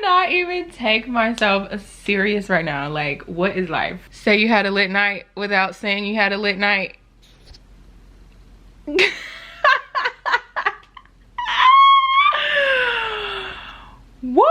cannot even take myself serious right now. Like, what is life? Say you had a lit night without saying you had a lit night. Woo!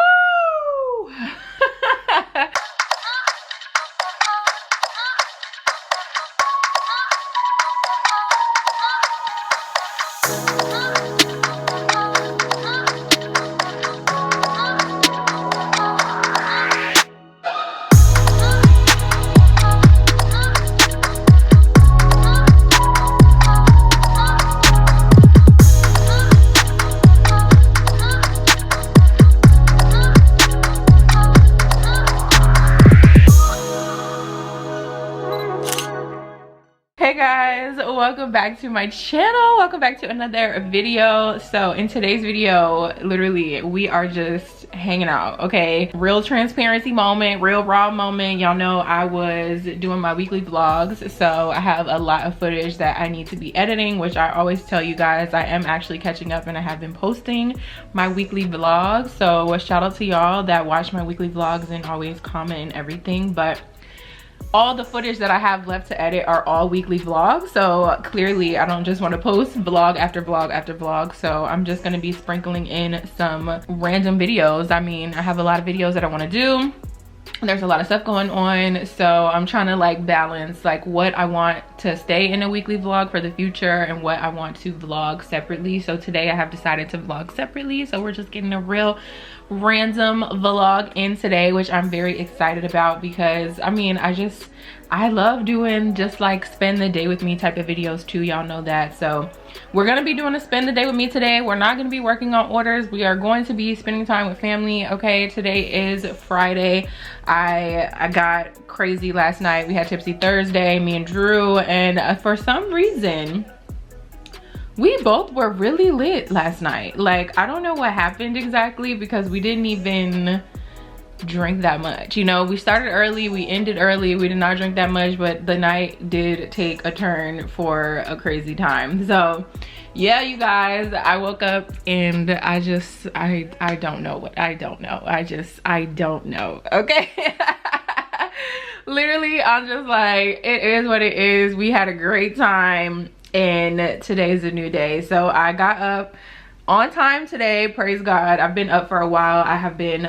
Hey guys, welcome back to my channel. Welcome back to another video. So in today's video, literally we are just hanging out, okay? Real transparency moment, real raw moment. Y'all know I was doing my weekly vlogs, so I have a lot of footage that I need to be editing, which I always tell you guys I am actually catching up, and I have been posting my weekly vlogs. So shout out to y'all that watch my weekly vlogs and always comment and everything. But all the footage that I have left to edit are all weekly vlogs, so clearly I don't just want to post vlog after vlog after vlog. So I'm just going to be sprinkling in some random videos. I mean, I have a lot of videos that I want to do. There's a lot of stuff going on, so I'm trying to like balance like what I want to stay in a weekly vlog for the future and what I want to vlog separately. So today I have decided to vlog separately, so we're just getting a real random vlog in today, which I'm very excited about because I mean I love doing just like spend the day with me type of videos too. Y'all know that. So we're gonna be doing a spend the day with me today. We're not gonna be working on orders. We are going to be spending time with family. Okay, today is Friday. I got crazy last night. We had Tipsy Thursday, me and Drew, and for some reason we both were really lit last night. Like, I don't know what happened exactly because we didn't even drink that much. You know, we started early, we ended early, we did not drink that much, but the night did take a turn for a crazy time. So yeah, you guys, I woke up and I don't know what I don't know. I don't know. Okay. Literally, I'm just like, it is what it is. We had a great time and today's a new day. So I got up on time today, praise God. I've been up for a while. I have been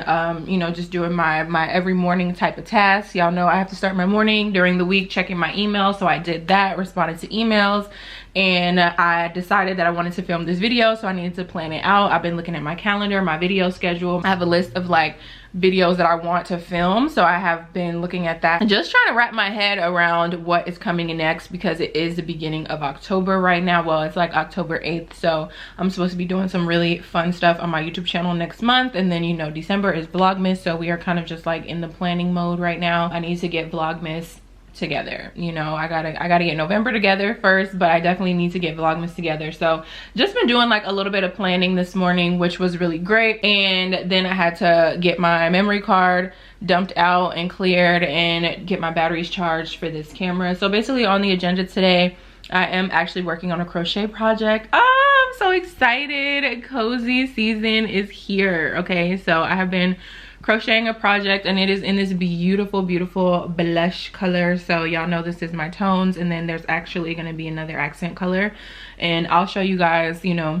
you know, just doing my every morning type of tasks. Y'all know I have to start my morning during the week checking my email, so I did that, responded to emails, and I decided that I wanted to film this video, so I needed to plan it out. I've been looking at my calendar, my video schedule. I have a list of like videos that I want to film, so I have been looking at that and just trying to wrap my head around what is coming in next, because it is the beginning of October right now. Well, it's like October 8th, so I'm supposed to be doing some really fun stuff on my YouTube channel next month, and then, you know, December is Vlogmas, so we are kind of just like in the planning mode right now. I need to get Vlogmas together. You know, I gotta get November together first, but I definitely need to get Vlogmas together. So just been doing like a little bit of planning this morning, which was really great. And then I had to get my memory card dumped out and cleared and get my batteries charged for this camera. So basically on the agenda today, I am actually working on a crochet project. Oh, I'm so excited. Cozy season is here. Okay, so I have been crocheting a project, and it is in this beautiful blush color. So y'all know this is my tones, and then there's actually going to be another accent color, and I'll show you guys, you know,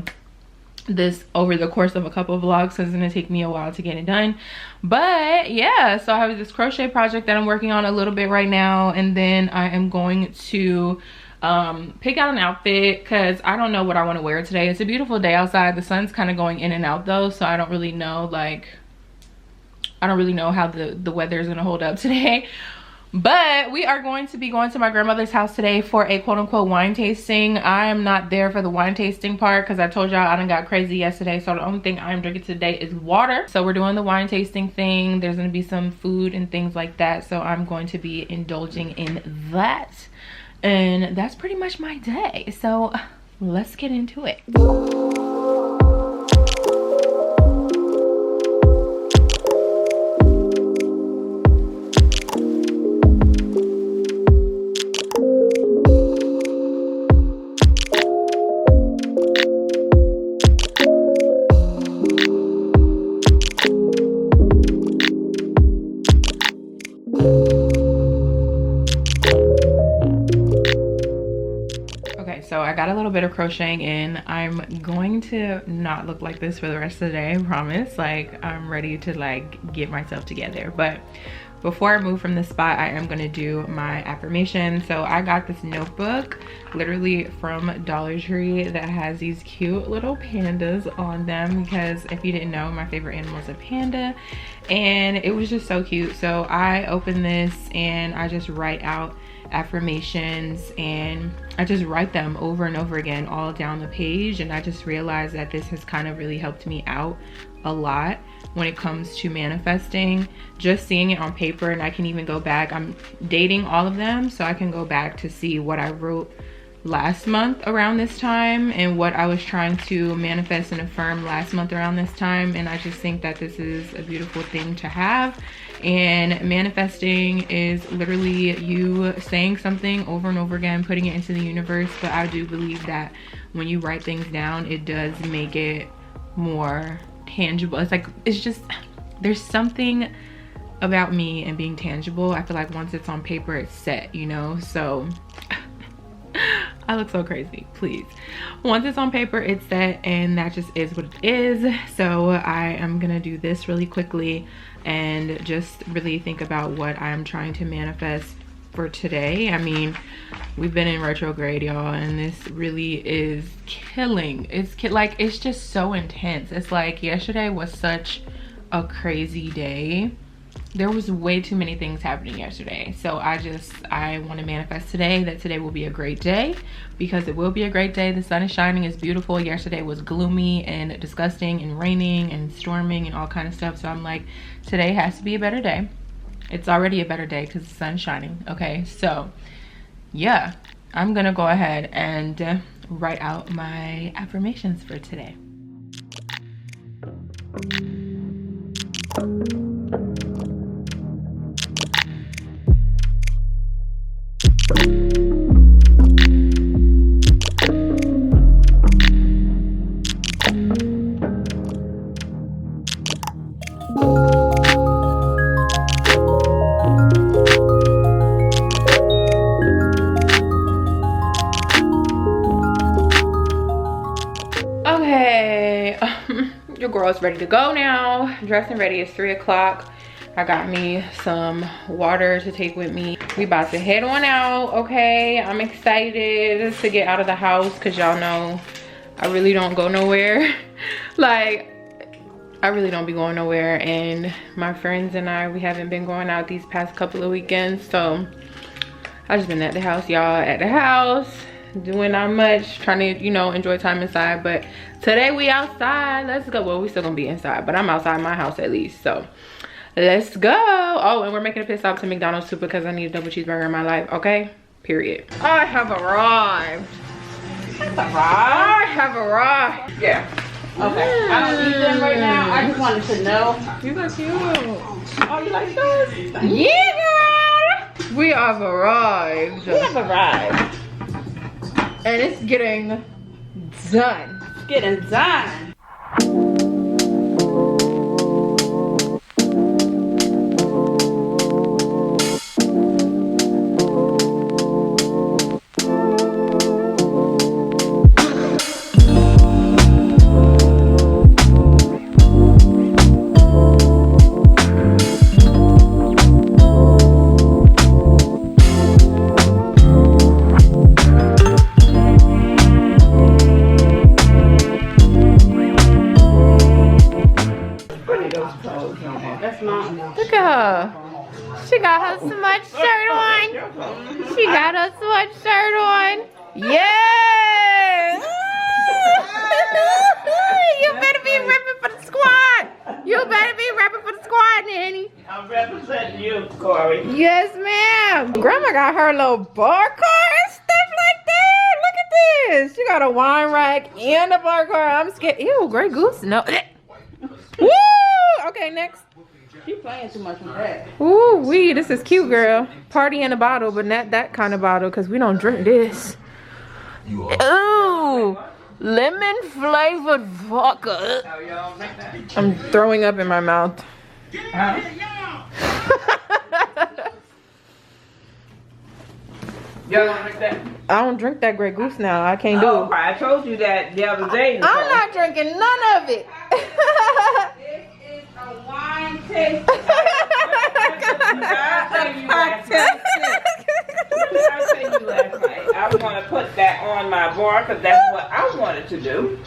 this over the course of a couple of vlogs, because it's going to take me a while to get it done. But yeah, so I have this crochet project that I'm working on a little bit right now, and then I am going to pick out an outfit because I don't know what I want to wear today. It's a beautiful day outside. The sun's kind of going in and out though, so I don't really know, like, I don't really know how the weather is going to hold up today. But we are going to be going to my grandmother's house today for a quote-unquote wine tasting. I am not there for the wine tasting part because I told y'all I done got crazy yesterday, so the only thing I'm drinking today is water. So we're doing the wine tasting thing. There's going to be some food and things like that, so I'm going to be indulging in that. And that's pretty much my day, so let's get into it. I got a little bit of crocheting in. I'm going to not look like this for the rest of the day, I promise. Like, I'm ready to like get myself together. But before I move from this spot, I am gonna do my affirmations. So I got this notebook literally from Dollar Tree that has these cute little pandas on them, because if you didn't know, my favorite animal is a panda, and it was just so cute. So I opened this and I just write out affirmations, and I just write them over and over again all down the page. And I just realized that this has kind of really helped me out a lot when it comes to manifesting, just seeing it on paper. And I can even go back, I'm dating all of them, so I can go back to see what I wrote last month around this time and what I was trying to manifest and affirm last month around this time. And I just think that this is a beautiful thing to have. And manifesting is literally you saying something over and over again, putting it into the universe. But I do believe that when you write things down, it does make it more tangible. It's like, it's just, there's something about me and being tangible. I feel like once it's on paper, it's set, you know? So I look so crazy, please. Once it's on paper, it's set, and that just is what it is. So I am gonna do this really quickly and just really think about what I'm trying to manifest for today. I mean, we've been in retrograde, y'all, and this really is killing. Like, it's just so intense. It's like yesterday was such a crazy day. There was way too many things happening yesterday. So I want to manifest today, that today will be a great day, because it will be a great day. The sun is shining, it's beautiful. Yesterday was gloomy and disgusting and raining and storming and all kind of stuff. So I'm like, today has to be a better day. It's already a better day because the sun's shining. Okay, so yeah, I'm gonna go ahead and write out my affirmations for today. Okay, your girl's ready to go now. Dressed and ready. It's 3 o'clock. I got me some water to take with me. We about to head on out, okay? I'm excited to get out of the house because y'all know I really don't go nowhere. Like, I really don't be going nowhere, and my friends and I, we haven't been going out these past couple of weekends, so I just been at the house, y'all. At the house, doing not much, trying to, you know, enjoy time inside. But today we outside. Let's go. Well, we still gonna be inside, but I'm outside my house at least, so let's go. Oh, and we're making a pit stop to McDonald's too, because I need a double cheeseburger in my life, okay? Period. I have arrived. I have arrived. Yeah. Okay. I don't need them right now. I just wanted to know. You look cute. Oh, you like those? Yeah, girl. We have arrived. We have arrived. And it's getting done. It's getting done. Look at her. She got her Smudge shirt on. She got her Smudge shirt on. Yes! You better be repping for the squad. You better be repping for the squad, Nanny. I'm representing you, Kori. Yes, ma'am. Grandma got her little bar cart and stuff like that. Look at this. She got a wine rack and a bar cart. I'm scared. Ew, Grey Goose. No. Woo! Okay, next. She playing too much with that. Ooh, wee, this is cute, girl. Party in a bottle, but not that kind of bottle, because we don't drink this. Ooh, lemon flavored vodka. I'm throwing up in my mouth. Y'all don't drink that? I don't drink that Grey Goose now. I can't do Oh, it. I told you that the other day. Nicole. I'm not drinking none of it. This is a wine taste. I'll tell you last night. I'll tell you last night. I was going to put that on my bar because that's what I wanted to do.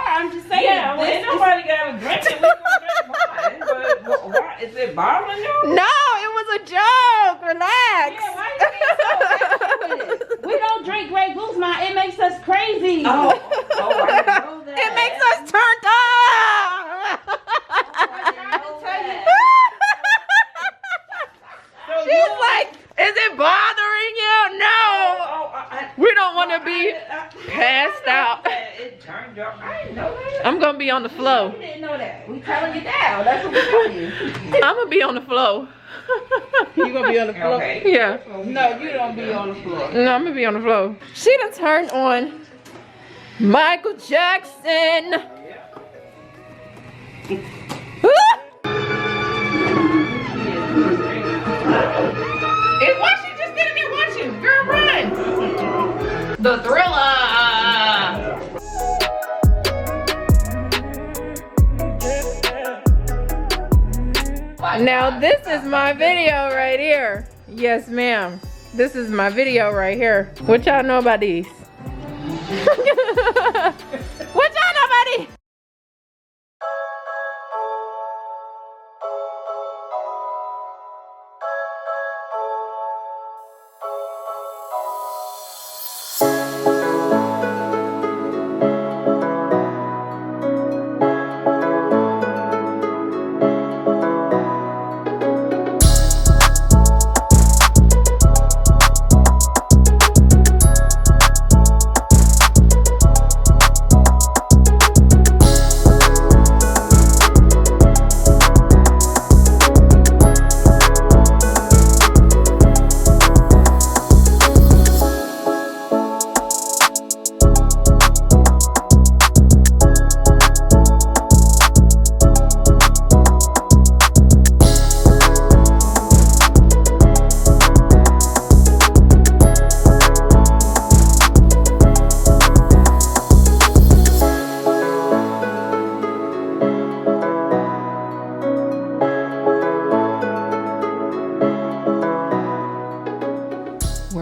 I'm just saying. Yeah, well, ain't nobody got to drink it. We gonna drink wine. But why, is it bothering you? No, it was a joke. Relax. Yeah, why you being so extra with it? We don't drink Grey Goose now. It makes us crazy. Oh, I didn't know that. It makes us turned up. She's like, is it bothering you? No. We don't want to be passed out. It turned up. I didn't know that. I'm going to be on the flow. You didn't know that. We telling you now. That's what we're telling you. I'm going to be on the flow. You gonna be on the floor? Okay. Yeah. No, you don't be on the floor. No, I'm going to be on the flow. She done turned on Michael Jackson. Why she just sitting there watching? Girl, run! The Thriller! Now this is my video right here. Yes, ma'am. This is my video right here. What y'all know about these? What y'all know about these?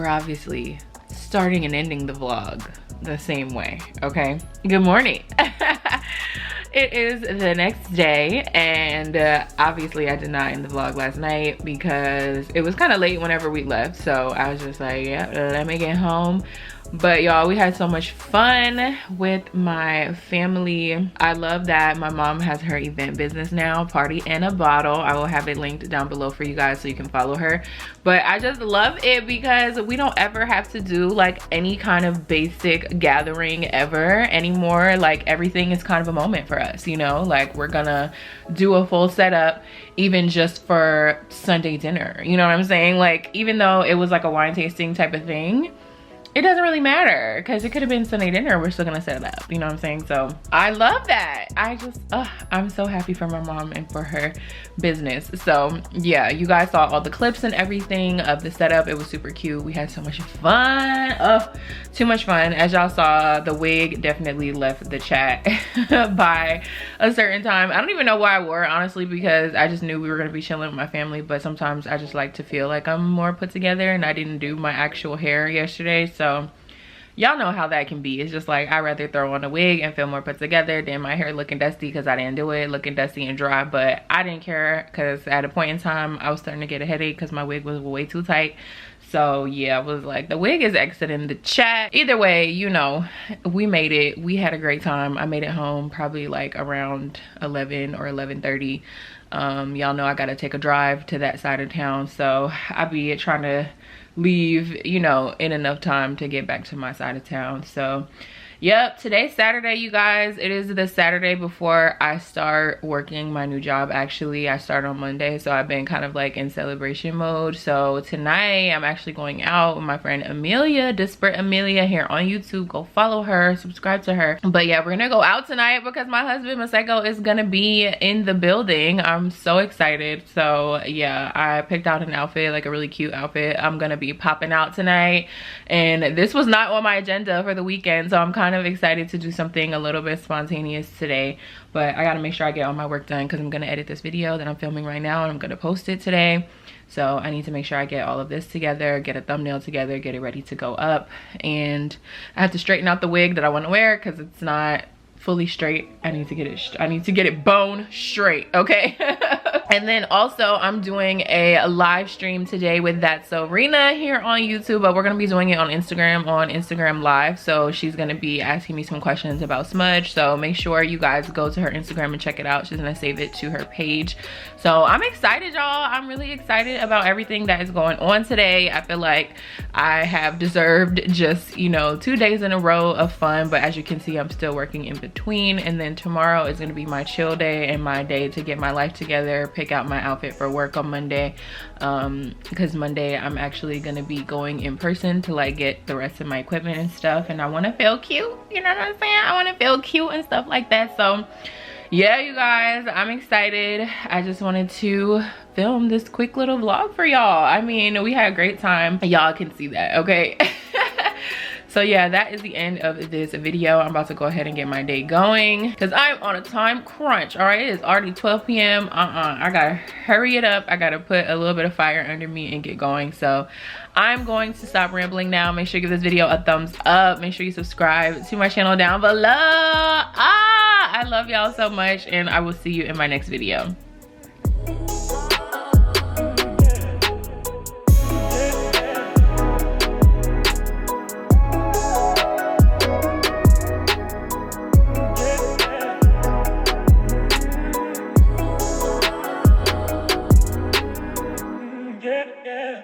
Obviously starting and ending the vlog the same way. Okay, good morning. It is the next day, and obviously I did not end the vlog last night because it was kind of late whenever we left, so I was just like, yeah, let me get home. But y'all, we had so much fun with my family. I love that my mom has her event business now, Party in a Bottle. I will have it linked down below for you guys so you can follow her. But I just love it because we don't ever have to do like any kind of basic gathering ever anymore. Like everything is kind of a moment for us, you know? Like we're gonna do a full setup even just for Sunday dinner. You know what I'm saying? Like even though it was like a wine tasting type of thing, it doesn't really matter because it could have been Sunday dinner. We're still gonna set it up, you know what I'm saying? So I love that. I just, I'm so happy for my mom and for her business. So yeah, you guys saw all the clips and everything of the setup. It was super cute. We had so much fun. Oh, too much fun. As y'all saw, the wig definitely left the chat by a certain time. I don't even know why I wore it, honestly, because I just knew we were gonna be chilling with my family, but sometimes I just like to feel like I'm more put together, and I didn't do my actual hair yesterday. So y'all know how that can be. It's just like I'd rather throw on a wig and feel more put together than my hair looking dusty because I didn't do it, looking dusty and dry. But I didn't care because at a point in time I was starting to get a headache because my wig was way too tight. So yeah, I was like, the wig is exiting the chat. Either way, you know, we made it. We had a great time. I made it home probably like around 11 or 11:30. Y'all know I gotta take a drive to that side of town, so I be trying to leave, you know, in enough time to get back to my side of town. So Yep, today's Saturday, you guys. It is the Saturday before I start working my new job. Actually, I start on Monday, so I've been kind of like in celebration mode. So tonight I'm actually going out with my friend Amelia, Disparate Amelia, here on YouTube. Go follow her, subscribe to her. But yeah, we're gonna go out tonight because my husband Maseko is gonna be in the building. I'm so excited. So yeah, I picked out an outfit, like a really cute outfit. I'm gonna be popping out tonight, and this was not on my agenda for the weekend, so I'm kind of excited to do something a little bit spontaneous today. But I gotta make sure I get all my work done because I'm gonna edit this video that I'm filming right now and I'm gonna post it today. So I need to make sure I get all of this together, get a thumbnail together, get it ready to go up. And I have to straighten out the wig that I want to wear because it's not fully straight. I need to get it bone straight, okay? And then also I'm doing a live stream today with That Serena here on YouTube, but we're gonna be doing it on Instagram Live. So she's gonna be asking me some questions about Smudge, so make sure you guys go to her Instagram and check it out. She's gonna save it to her page. So I'm excited, y'all. I'm really excited about everything that is going on today. I feel like I have deserved just, you know, 2 days in a row of fun, but as you can see, I'm still working in between. And then tomorrow is gonna be my chill day and my day to get my life together, pick out my outfit for work on Monday, because Monday I'm actually gonna be going in person to like get the rest of my equipment and stuff, and I want to feel cute, you know what I'm saying? I want to feel cute and stuff like that. So yeah, you guys, I'm excited. I just wanted to film this quick little vlog for y'all. I mean, we had a great time. Y'all can see that, okay? So yeah, that is the end of this video. I'm about to go ahead and get my day going because I'm on a time crunch. All right, it is already 12 p.m. I gotta hurry it up. I gotta put a little bit of fire under me and get going. So I'm going to stop rambling now. Make sure you give this video a thumbs up. Make sure you subscribe to my channel down below. I love y'all so much, and I will see you in my next video. Yeah.